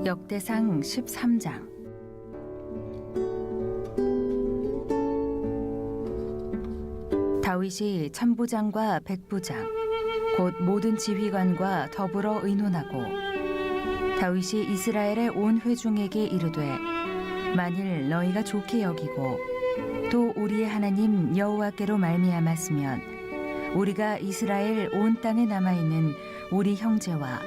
역대상 13장. 다윗이 천부장과 백부장 곧 모든 지휘관과 더불어 의논하고 다윗이 이스라엘의 온 회중에게 이르되 만일 너희가 좋게 여기고 또 우리의 하나님 여호와께로 말미암았으면 우리가 이스라엘 온 땅에 남아있는 우리 형제와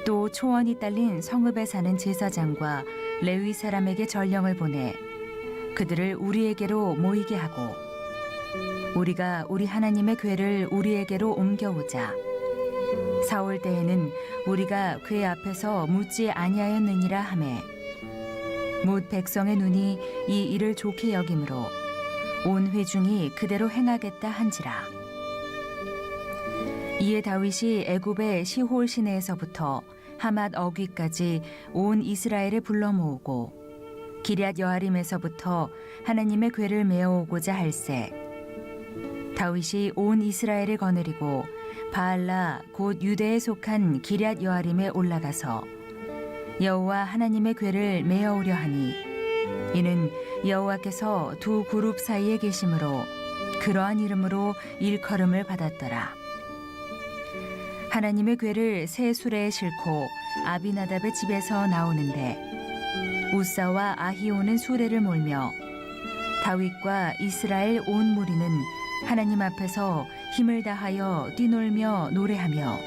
또 초원이 딸린 성읍에 사는 제사장과 레위 사람에게 전령을 보내 그들을 우리에게로 모이게 하고 우리가 우리 하나님의 궤를 우리에게로 옮겨오자. 사올 때에는 우리가 궤 앞에서 묻지 아니하였느니라 하매 뭇 백성의 눈이 이 일을 좋게 여김으로 온 회중이 그대로 행하겠다 한지라. 이에 다윗이 애굽의 시홀 시내에서부터 하맛 어귀까지 온 이스라엘을 불러 모으고 기럇 여아림에서부터 하나님의 궤를 메어오고자 할새 다윗이 온 이스라엘을 거느리고 바알라 곧 유대에 속한 기럇 여아림에 올라가서 여호와 하나님의 궤를 메어오려 하니 이는 여호와께서 두 그룹 사이에 계심으로 그러한 이름으로 일컬음을 받았더라. 하나님의 궤를 새 수레에 싣고 아비나답의 집에서 나오는데 우사와 아히오는 수레를 몰며 다윗과 이스라엘 온 무리는 하나님 앞에서 힘을 다하여 뛰놀며 노래하며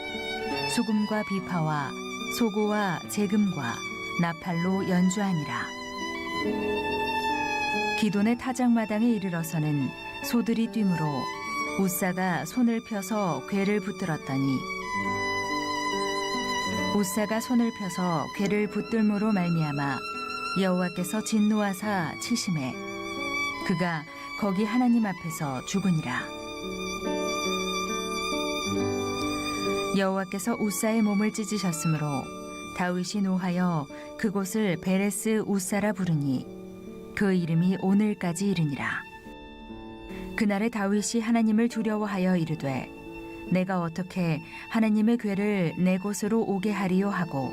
수금과 비파와 소고와 재금과 나팔로 연주하니라. 기돈의 타작마당에 이르러서는 소들이 뛰므로 우사가 손을 펴서 궤를 붙들었더니 우사가 손을 펴서 궤를 붙들므로 말미암아 여호와께서 진노하사 치심해 그가 거기 하나님 앞에서 죽으니라. 여호와께서 우사의 몸을 찢으셨으므로 다윗이 노하여 그곳을 베레스 우사라 부르니 그 이름이 오늘까지 이르니라. 그날에 다윗이 하나님을 두려워하여 이르되 내가 어떻게 하나님의 궤를 내 곳으로 오게 하리요 하고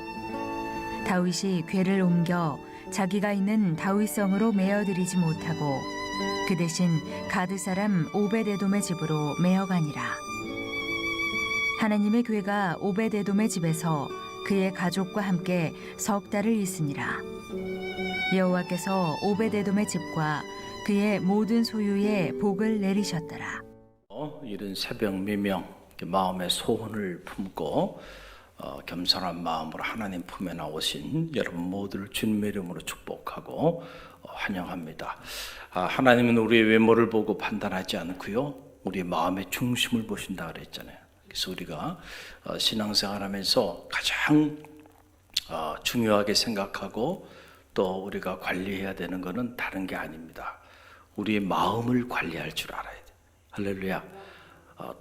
다윗이 궤를 옮겨 자기가 있는 다윗성으로 메어들이지 못하고 그 대신 가드 사람 오베데돔의 집으로 메어가니라. 하나님의 궤가 오베데돔의 집에서 그의 가족과 함께 석 달을 있으니라. 여호와께서 오베데돔의 집과 그의 모든 소유에 복을 내리셨더라. 이른 새벽 미명 마음의 소원을 품고 겸손한 마음으로 하나님 품에 나오신 여러분 모두를 주님의 이름으로 축복하고 환영합니다. 하나님은 우리의 외모를 보고 판단하지 않고요, 우리의 마음의 중심을 보신다 그랬잖아요. 그래서 우리가 신앙생활하면서 가장 중요하게 생각하고 또 우리가 관리해야 되는 것은 다른 게 아닙니다. 우리의 마음을 관리할 줄 알아야 돼. 할렐루야.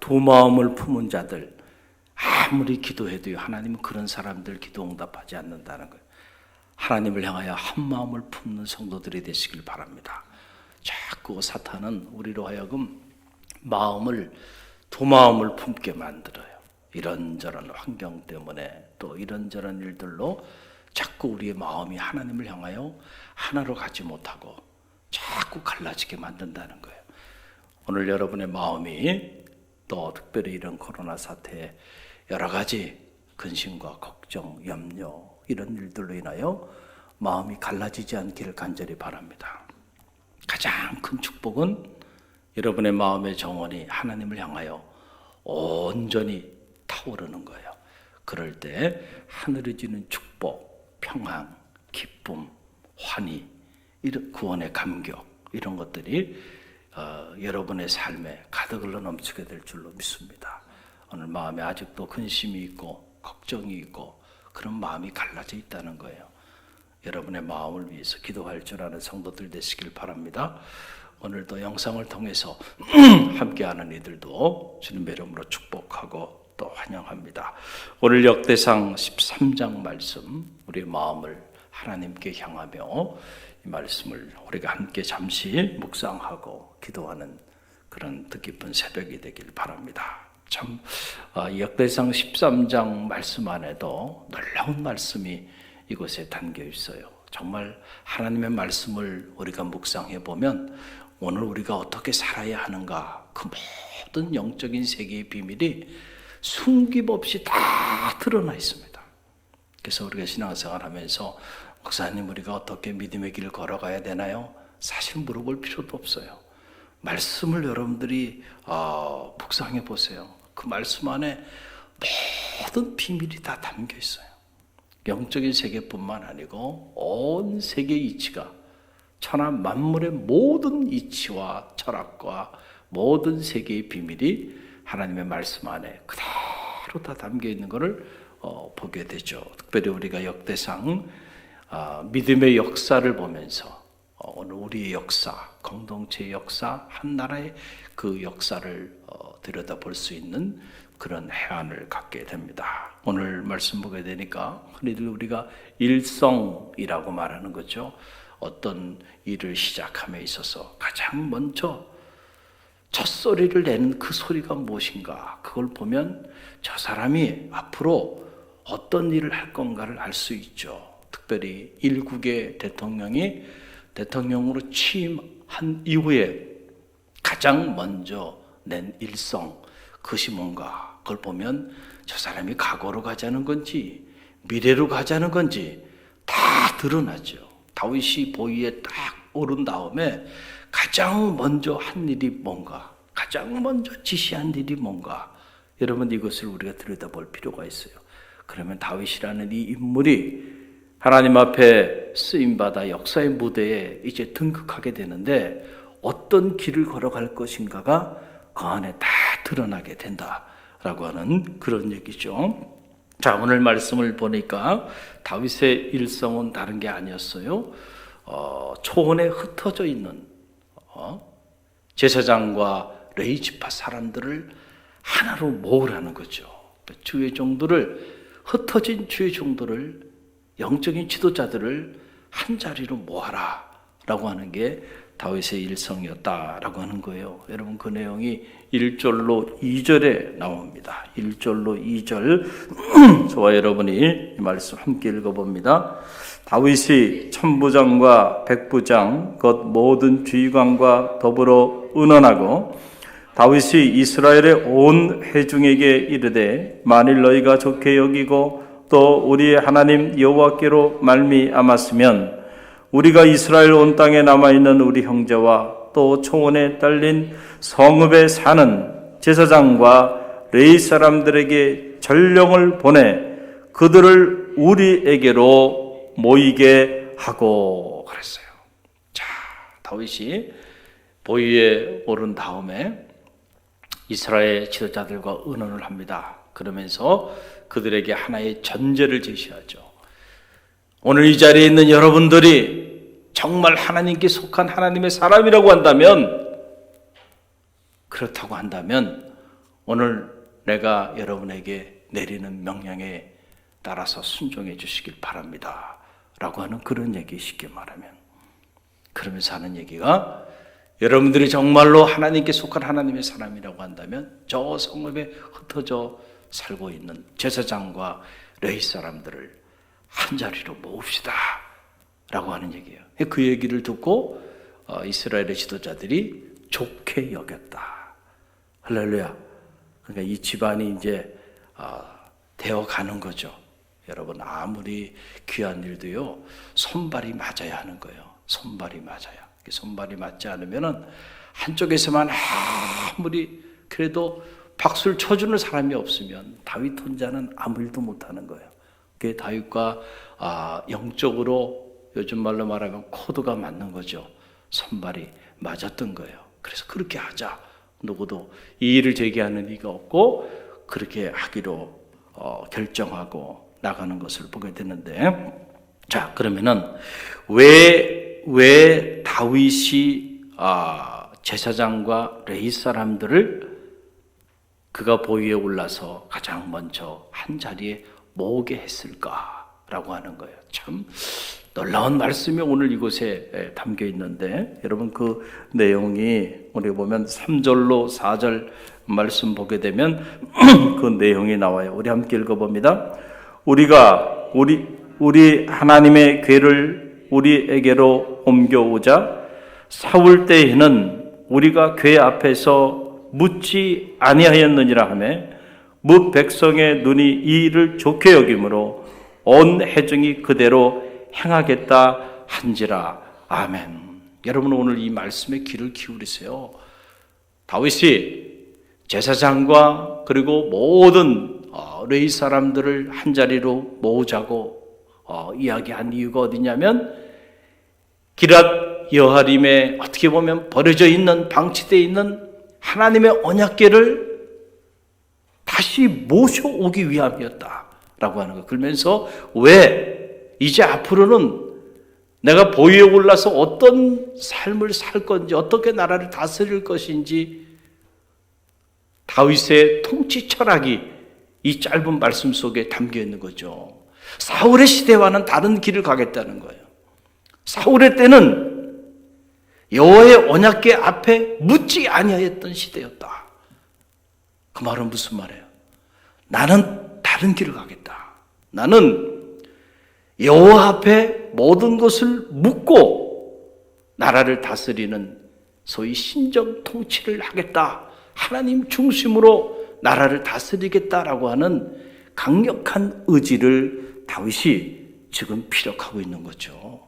두 마음을 품은 자들 아무리 기도해도요, 하나님은 그런 사람들 기도 응답하지 않는다는 거예요. 하나님을 향하여 한 마음을 품는 성도들이 되시길 바랍니다. 자꾸 사탄은 우리로 하여금 마음을 두 마음을 품게 만들어요. 이런저런 환경 때문에 또 이런저런 일들로 자꾸 우리의 마음이 하나님을 향하여 하나로 가지 못하고 자꾸 갈라지게 만든다는 거예요. 오늘 여러분의 마음이 또 특별히 이런 코로나 사태에 여러 가지 근심과 걱정, 염려 이런 일들로 인하여 마음이 갈라지지 않기를 간절히 바랍니다. 가장 큰 축복은 여러분의 마음의 정원이 하나님을 향하여 온전히 타오르는 거예요. 그럴 때 하늘이 주는 축복, 평안, 기쁨, 환희, 이런 구원의 감격 이런 것들이 여러분의 삶에 가득 흘러 넘치게 될 줄로 믿습니다. 오늘 마음에 아직도 근심이 있고 걱정이 있고 그런 마음이 갈라져 있다는 거예요. 여러분의 마음을 위해서 기도할 줄 아는 성도들 되시길 바랍니다. 오늘도 영상을 통해서 함께하는 이들도 주님의 이름으로 축복하고 또 환영합니다. 오늘 역대상 13장 말씀, 우리의 마음을 하나님께 향하며 이 말씀을 우리가 함께 잠시 묵상하고 기도하는 그런 뜻깊은 새벽이 되길 바랍니다. 참 역대상 13장 말씀 안에도 놀라운 말씀이 이곳에 담겨 있어요. 정말 하나님의 말씀을 우리가 묵상해 보면 오늘 우리가 어떻게 살아야 하는가, 그 모든 영적인 세계의 비밀이 숨김없이 다 드러나 있습니다. 그래서 우리가 신앙생활 하면서 목사님 우리가 어떻게 믿음의 길을 걸어가야 되나요? 사실 물어볼 필요도 없어요. 말씀을 여러분들이 묵상해 보세요. 그 말씀 안에 모든 비밀이 다 담겨 있어요. 영적인 세계뿐만 아니고 온 세계의 이치가, 천하 만물의 모든 이치와 철학과 모든 세계의 비밀이 하나님의 말씀 안에 그대로 다 담겨 있는 것을 보게 되죠. 특별히 우리가 역대상 믿음의 역사를 보면서 오늘 우리의 역사, 공동체의 역사, 한 나라의 그 역사를 들여다볼 수 있는 그런 해안을 갖게 됩니다. 오늘 말씀 보게 되니까 흔히들 우리가 일성이라고 말하는 거죠. 어떤 일을 시작함에 있어서 가장 먼저 첫소리를 내는 그 소리가 무엇인가, 그걸 보면 저 사람이 앞으로 어떤 일을 할 건가를 알 수 있죠. 특별히 일국의 대통령이 대통령으로 취임한 이후에 가장 먼저 낸 일성, 그것이 뭔가, 그걸 보면 저 사람이 과거로 가자는 건지 미래로 가자는 건지 다 드러나죠. 다윗이 보위에 딱 오른 다음에 가장 먼저 한 일이 뭔가, 가장 먼저 지시한 일이 뭔가, 여러분 이것을 우리가 들여다볼 필요가 있어요. 그러면 다윗이라는 이 인물이 하나님 앞에 쓰임받아 역사의 무대에 이제 등극하게 되는데 어떤 길을 걸어갈 것인가가 그 안에 다 드러나게 된다라고 하는 그런 얘기죠. 자, 오늘 말씀을 보니까 다윗의 일성은 다른 게 아니었어요. 초원에 흩어져 있는 제사장과 레위 지파 사람들을 하나로 모으라는 거죠. 주의 종들을, 흩어진 주의 종들을, 영적인 지도자들을 한 자리로 모아라 라고 하는 게 다윗의 일성이었다라고 하는 거예요. 여러분 그 내용이 1절로 2절에 나옵니다. 1절로 2절 저와 여러분이 이 말씀 함께 읽어봅니다. 다윗이 천부장과 백부장 곧 모든 주의관과 더불어 의논하고 다윗이 이스라엘의 온 회중에게 이르되 만일 너희가 좋게 여기고 또 우리의 하나님 여호와께로 말미암았으면 우리가 이스라엘 온 땅에 남아있는 우리 형제와 또 초원에 딸린 성읍에 사는 제사장과 레위 사람들에게 전령을 보내 그들을 우리에게로 모이게 하고 그랬어요. 자, 다윗이 보위에 오른 다음에 이스라엘 지도자들과 의논을 합니다. 그러면서 그들에게 하나의 전제를 제시하죠. 오늘 이 자리에 있는 여러분들이 정말 하나님께 속한 하나님의 사람이라고 한다면, 그렇다고 한다면 오늘 내가 여러분에게 내리는 명령에 따라서 순종해 주시길 바랍니다 라고 하는 그런 얘기, 쉽게 말하면. 그러면서 하는 얘기가 여러분들이 정말로 하나님께 속한 하나님의 사람이라고 한다면 저 성읍에 흩어져 살고 있는 제사장과 레위 사람들을 한 자리로 모읍시다 라고 하는 얘기예요. 그 얘기를 듣고 이스라엘의 지도자들이 좋게 여겼다. 할렐루야. 그러니까 이 집안이 이제 되어가는 거죠. 여러분 아무리 귀한 일도요 손발이 맞아야 하는 거예요. 손발이 맞아야. 손발이 맞지 않으면은 한쪽에서만 아무리 그래도 박수를 쳐주는 사람이 없으면 다윗 혼자는 아무 일도 못하는 거예요. 그게 다윗과 영적으로 요즘 말로 말하면 코드가 맞는 거죠. 손발이 맞았던 거예요. 그래서 그렇게 하자. 누구도 이 일을 제기하는 이가 없고 그렇게 하기로 결정하고 나가는 것을 보게 되는데, 자 그러면은 왜 다윗이 제사장과 레위 사람들을 그가 보위에 올라서 가장 먼저 한 자리에 모으게 했을까라고 하는 거예요. 참 놀라운 말씀이 오늘 이곳에 담겨 있는데, 여러분 그 내용이 우리 보면 3절로 4절 말씀 보게 되면 그 내용이 나와요. 우리 함께 읽어봅니다. 우리 하나님의 궤를 우리에게로 옮겨오자 사울 때에는 우리가 궤 앞에서 묻지 아니하였느니라 하매 뭇 백성의 눈이 이 일을 좋게 여김으로 온 회중이 그대로 행하겠다 한지라. 아멘. 여러분, 오늘 이 말씀에 귀를 기울이세요. 다윗이 제사장과 그리고 모든 레위 사람들을 한자리로 모으자고 이야기한 이유가 어디냐면 기랏 여하림에 어떻게 보면 버려져 있는, 방치되어 있는 하나님의 언약궤를 다시 모셔오기 위함이었다라고 하는 거. 그러면서 왜 이제 앞으로는 내가 보위에 올라서 어떤 삶을 살 건지, 어떻게 나라를 다스릴 것인지 다윗의 통치 철학이 이 짧은 말씀 속에 담겨 있는 거죠. 사울의 시대와는 다른 길을 가겠다는 거예요. 사울의 때는 여호와의 언약궤 앞에 묻지 아니하였던 시대였다. 그 말은 무슨 말이에요? 나는 다른 길을 가겠다. 나는 여호와 앞에 모든 것을 묻고 나라를 다스리는 소위 신정 통치를 하겠다. 하나님 중심으로 나라를 다스리겠다라고 하는 강력한 의지를 다윗이 지금 피력하고 있는 거죠.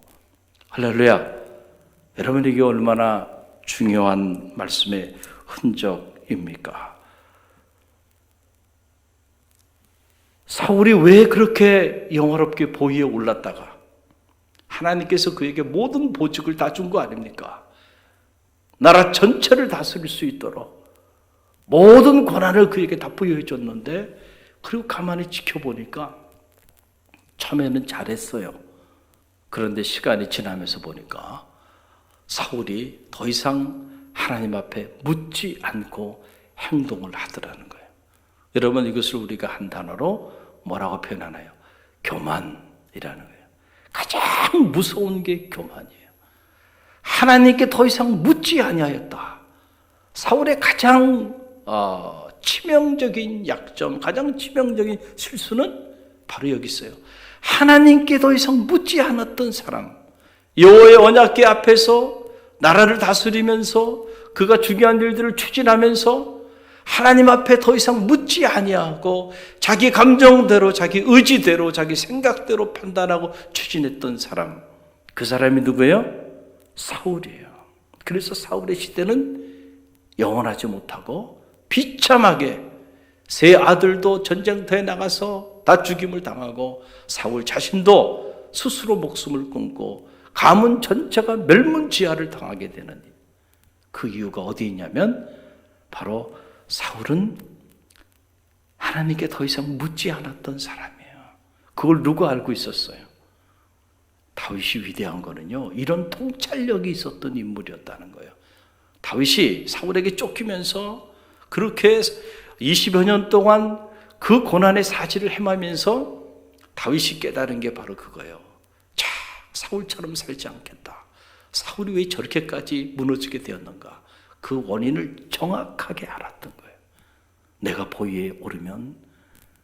할렐루야. 여러분에게 얼마나 중요한 말씀의 흔적입니까? 사울이 왜 그렇게 영화롭게 보위에 올랐다가 하나님께서 그에게 모든 보직을 다 준 거 아닙니까? 나라 전체를 다스릴 수 있도록 모든 권한을 그에게 다 부여해 줬는데, 그리고 가만히 지켜보니까 처음에는 잘했어요. 그런데 시간이 지나면서 보니까 사울이 더 이상 하나님 앞에 묻지 않고 행동을 하더라는 거예요. 여러분, 이것을 우리가 한 단어로 뭐라고 표현하나요? 교만이라는 거예요. 가장 무서운 게 교만이에요. 하나님께 더 이상 묻지 아니하였다. 사울의 가장 치명적인 약점, 가장 치명적인 실수는 바로 여기 있어요. 하나님께 더 이상 묻지 않았던 사람, 여호와의 언약궤 앞에서 나라를 다스리면서 그가 중요한 일들을 추진하면서 하나님 앞에 더 이상 묻지 아니하고 자기 감정대로, 자기 의지대로, 자기 생각대로 판단하고 추진했던 사람, 그 사람이 누구예요? 사울이에요. 그래서 사울의 시대는 영원하지 못하고 비참하게 세 아들도 전쟁터에 나가서 다 죽임을 당하고 사울 자신도 스스로 목숨을 끊고 가문 전체가 멸문지하를 당하게 되는, 그 이유가 어디 있냐면 바로 사울은 하나님께 더 이상 묻지 않았던 사람이에요. 그걸 누가 알고 있었어요? 다윗이 위대한 거는요, 이런 통찰력이 있었던 인물이었다는 거예요. 다윗이 사울에게 쫓기면서 그렇게 20여 년 동안 그 고난의 사지를 헤매면서 다윗이 깨달은 게 바로 그거예요. 자, 사울처럼 살지 않겠다. 사울이 왜 저렇게까지 무너지게 되었는가? 그 원인을 정확하게 알았던 거예요. 내가 보위에 오르면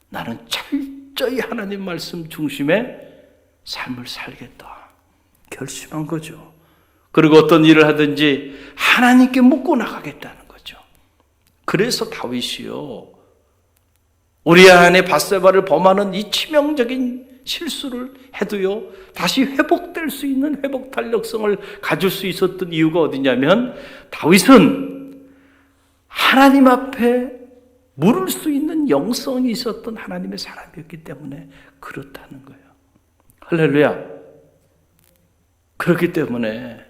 나는 철저히 하나님 말씀 중심의 삶을 살겠다. 결심한 거죠. 그리고 어떤 일을 하든지 하나님께 묻고 나가겠다는 거죠. 그래서 다윗이요, 우리아 안에 밧세바를 범하는 이 치명적인 실수를 해도요, 다시 회복될 수 있는 회복 탄력성을 가질 수 있었던 이유가 어디냐면, 다윗은 하나님 앞에 물을 수 있는 영성이 있었던 하나님의 사람이었기 때문에 그렇다는 거예요. 할렐루야. 그렇기 때문에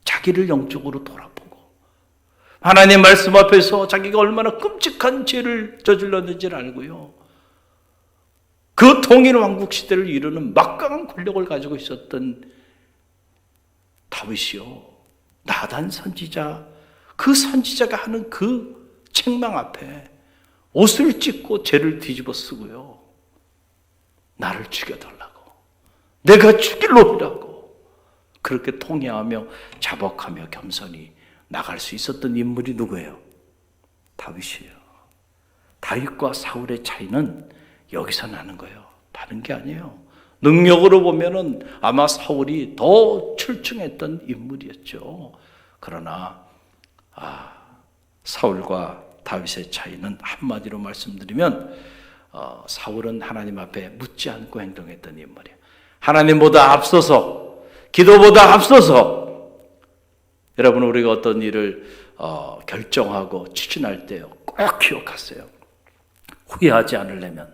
자기를 영적으로 돌아보고 하나님 말씀 앞에서 자기가 얼마나 끔찍한 죄를 저질렀는지를 알고요, 그 통일 왕국 시대를 이루는 막강한 권력을 가지고 있었던 다윗이요, 나단 선지자, 그 선지자가 하는 그 책망 앞에 옷을 찢고 죄를 뒤집어 쓰고요, 나를 죽여달라고, 내가 죽일놈이라고 그렇게 통회하며 자복하며 겸손히 나갈 수 있었던 인물이 누구예요? 다윗이에요. 다윗과 사울의 차이는 여기서 나는 거예요. 다른 게 아니에요. 능력으로 보면은 아마 사울이 더 출중했던 인물이었죠. 그러나 사울과 다윗의 차이는 한마디로 말씀드리면 사울은 하나님 앞에 묻지 않고 행동했던 인물이에요. 하나님보다 앞서서, 기도보다 앞서서, 여러분 우리가 어떤 일을 결정하고 추진할 때 꼭 기억하세요. 후회하지 않으려면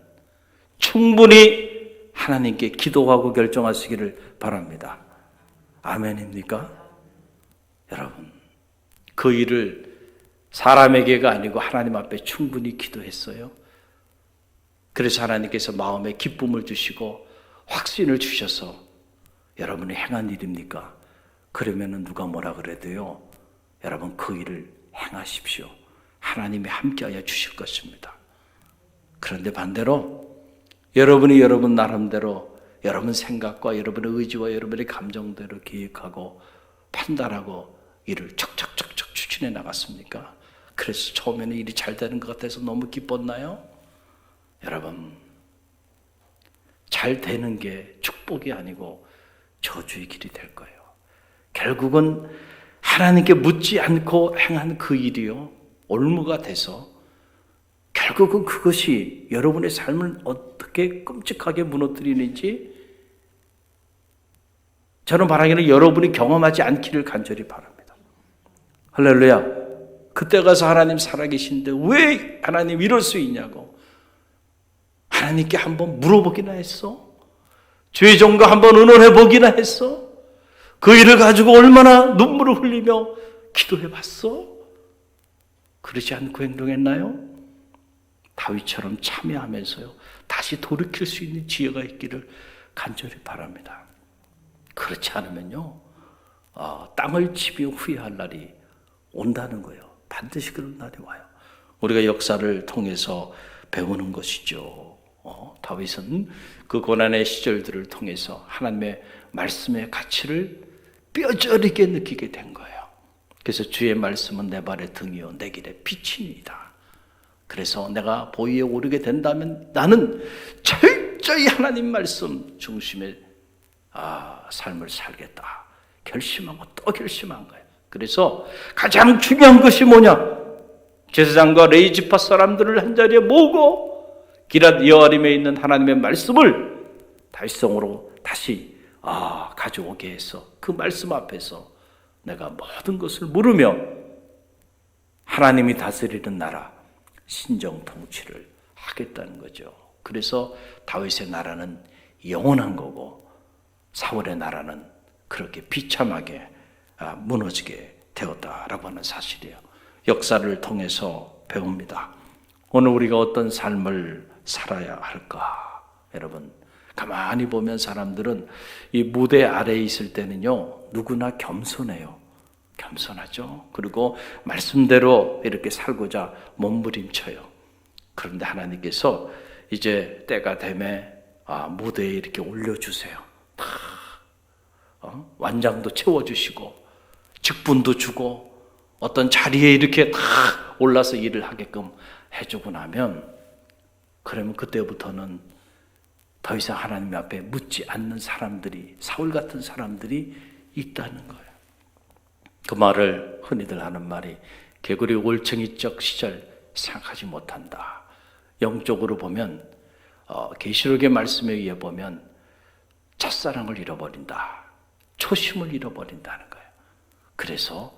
충분히 하나님께 기도하고 결정하시기를 바랍니다. 아멘입니까? 여러분, 그 일을 사람에게가 아니고 하나님 앞에 충분히 기도했어요. 그래서 하나님께서 마음에 기쁨을 주시고 확신을 주셔서 여러분이 행한 일입니까? 그러면은 누가 뭐라 그래도요, 여러분 그 일을 행하십시오. 하나님이 함께하여 주실 것입니다. 그런데 반대로 여러분이 여러분 나름대로 여러분 생각과 여러분의 의지와 여러분의 감정대로 계획하고 판단하고 일을 척척척척 추진해 나갔습니까? 그래서 처음에는 일이 잘 되는 것 같아서 너무 기뻤나요? 여러분, 잘 되는 게 축복이 아니고 저주의 길이 될 거예요. 결국은 하나님께 묻지 않고 행한 그 일이요, 올무가 돼서 결국은 그것이 여러분의 삶을 어떻게 끔찍하게 무너뜨리는지 저는 바라기는 여러분이 경험하지 않기를 간절히 바랍니다. 할렐루야. 그때 가서 하나님 살아계신데 왜 하나님 이럴 수 있냐고 하나님께 한번 물어보기나 했어? 죄종과 한번 의논해 보기나 했어? 그 일을 가지고 얼마나 눈물을 흘리며 기도해 봤어? 그러지 않고 행동했나요? 다윗처럼 참여하면서요, 다시 돌이킬 수 있는 지혜가 있기를 간절히 바랍니다. 그렇지 않으면요, 땅을 치며 후회할 날이 온다는 거예요. 반드시 그런 날이 와요. 우리가 역사를 통해서 배우는 것이죠. 다윗은 그 고난의 시절들을 통해서 하나님의 말씀의 가치를 뼈저리게 느끼게 된 거예요. 그래서 주의 말씀은 내 발의 등이요 내 길의 빛이니이다. 그래서 내가 보위에 오르게 된다면 나는 철저히 하나님 말씀 중심의 삶을 살겠다 결심하고 또 결심한 거예요. 그래서 가장 중요한 것이 뭐냐? 제사장과 레위 지파 사람들을 한자리에 모으고 기럇 여아림에 있는 하나님의 말씀을 달성으로 다시 가져오게 해서 그 말씀 앞에서 내가 모든 것을 물으며 하나님이 다스리는 나라 신정 통치를 하겠다는 거죠. 그래서 다윗의 나라는 영원한 거고 사울의 나라는 그렇게 비참하게 무너지게 되었다라고 하는 사실이에요. 역사를 통해서 배웁니다. 오늘 우리가 어떤 삶을 살아야 할까? 여러분, 가만히 보면 사람들은 이 무대 아래에 있을 때는요, 누구나 겸손해요. 겸손하죠. 그리고 말씀대로 이렇게 살고자 몸부림쳐요. 그런데 하나님께서 이제 때가 되면 무대에 이렇게 올려주세요. 완장도 채워주시고 직분도 주고 어떤 자리에 이렇게 다 올라서 일을 하게끔 해주고 나면, 그러면 그때부터는 더 이상 하나님 앞에 묻지 않는 사람들이, 사울 같은 사람들이 있다는 거예요. 그 말을 흔히들 하는 말이 개구리 올챙이적 시절 생각하지 못한다. 영적으로 보면 계시록의 말씀에 의해 보면 첫사랑을 잃어버린다. 초심을 잃어버린다는 거예요. 그래서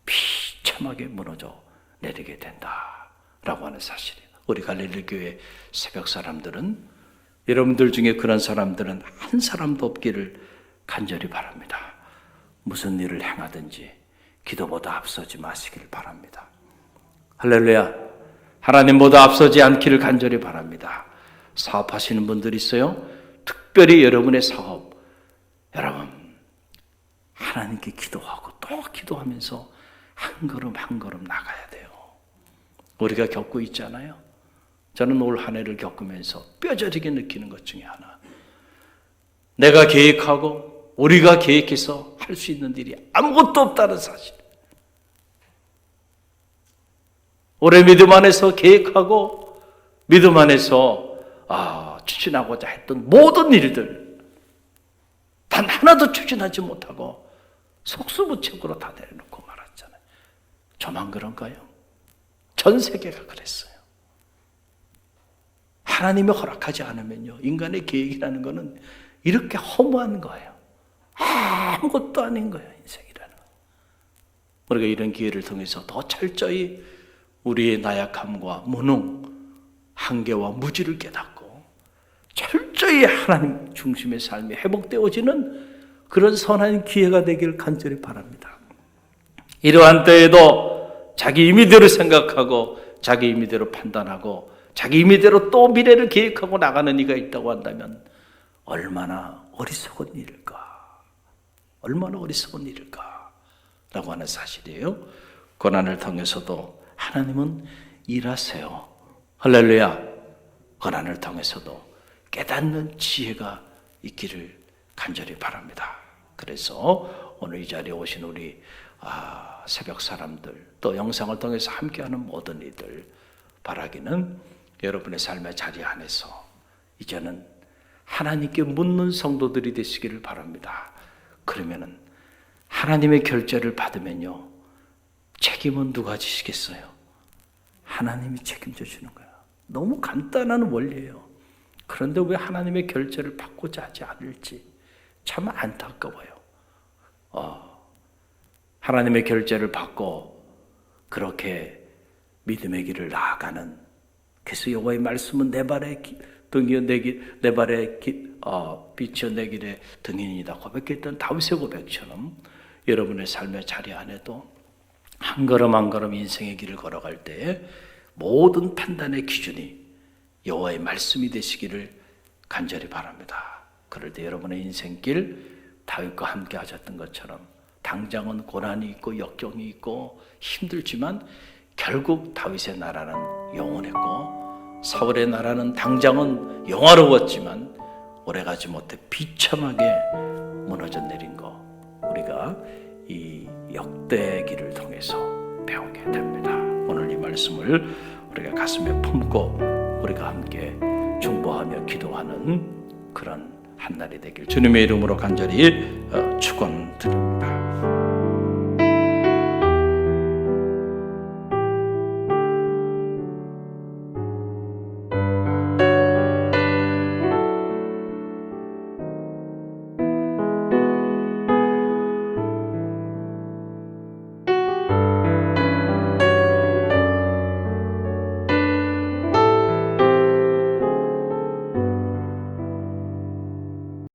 비참하게 무너져 내리게 된다라고 하는 사실이에요. 우리 갈릴리 교회 새벽 사람들은, 여러분들 중에 그런 사람들은 한 사람도 없기를 간절히 바랍니다. 무슨 일을 행하든지 기도보다 앞서지 마시길 바랍니다. 할렐루야. 하나님보다 앞서지 않기를 간절히 바랍니다. 사업하시는 분들 있어요? 특별히 여러분의 사업, 여러분 하나님께 기도하고 또 기도하면서 한 걸음 한 걸음 나가야 돼요. 우리가 겪고 있잖아요. 저는 올 한 해를 겪으면서 뼈저리게 느끼는 것 중에 하나, 내가 계획하고 우리가 계획해서 할 수 있는 일이 아무것도 없다는 사실. 오래 믿음 안에서 계획하고 믿음 안에서 추진하고자 했던 모든 일들 단 하나도 추진하지 못하고 속수무책으로 다 내려놓고 말았잖아요. 저만 그런가요? 전 세계가 그랬어요. 하나님이 허락하지 않으면요, 인간의 계획이라는 것은 이렇게 허무한 거예요. 아무것도 아닌 거예요, 인생이라는 거. 우리가 이런 기회를 통해서 더 철저히 우리의 나약함과 무능, 한계와 무지를 깨닫고 철저히 하나님 중심의 삶이 회복되어지는 그런 선한 기회가 되길 간절히 바랍니다. 이러한 때에도 자기 임의대로 생각하고 자기 임의대로 판단하고 자기 임의대로 또 미래를 계획하고 나가는 이가 있다고 한다면 얼마나 어리석은 일일까? 얼마나 어리석은 일일까? 라고 하는 사실이에요. 고난을 통해서도 하나님은 일하세요. 할렐루야. 고난을 통해서도 깨닫는 지혜가 있기를 간절히 바랍니다. 그래서 오늘 이 자리에 오신 우리 새벽 사람들, 또 영상을 통해서 함께하는 모든 이들 바라기는 여러분의 삶의 자리 안에서 이제는 하나님께 묻는 성도들이 되시기를 바랍니다. 그러면은 하나님의 결제를 받으면요, 책임은 누가 지시겠어요? 하나님이 책임져 주는 거야. 너무 간단한 원리예요. 그런데 왜 하나님의 결제를 받고자 하지 않을지 참 안타까워요. 하나님의 결제를 받고 그렇게 믿음의 길을 나아가는, 그래서 여호와의 말씀은 내 발의 등이요 내 발의 빛이요 내 길의 등이니이다 고백했던 다윗의 고백처럼 여러분의 삶의 자리 안에도 한 걸음 한 걸음 인생의 길을 걸어갈 때에 모든 판단의 기준이 여호와의 말씀이 되시기를 간절히 바랍니다. 그럴 때 여러분의 인생길 다윗과 함께 하셨던 것처럼 당장은 고난이 있고 역경이 있고 힘들지만 결국 다윗의 나라는 영원했고 사울의 나라는 당장은 영화로웠지만 오래가지 못해 비참하게 무너져 내린 거, 우리가 이 역대기를 통해서 배우게 됩니다. 오늘 이 말씀을 우리가 가슴에 품고 우리가 함께 중보하며 기도하는 그런 한날이 되길 주님의 이름으로 간절히 축원드립니다.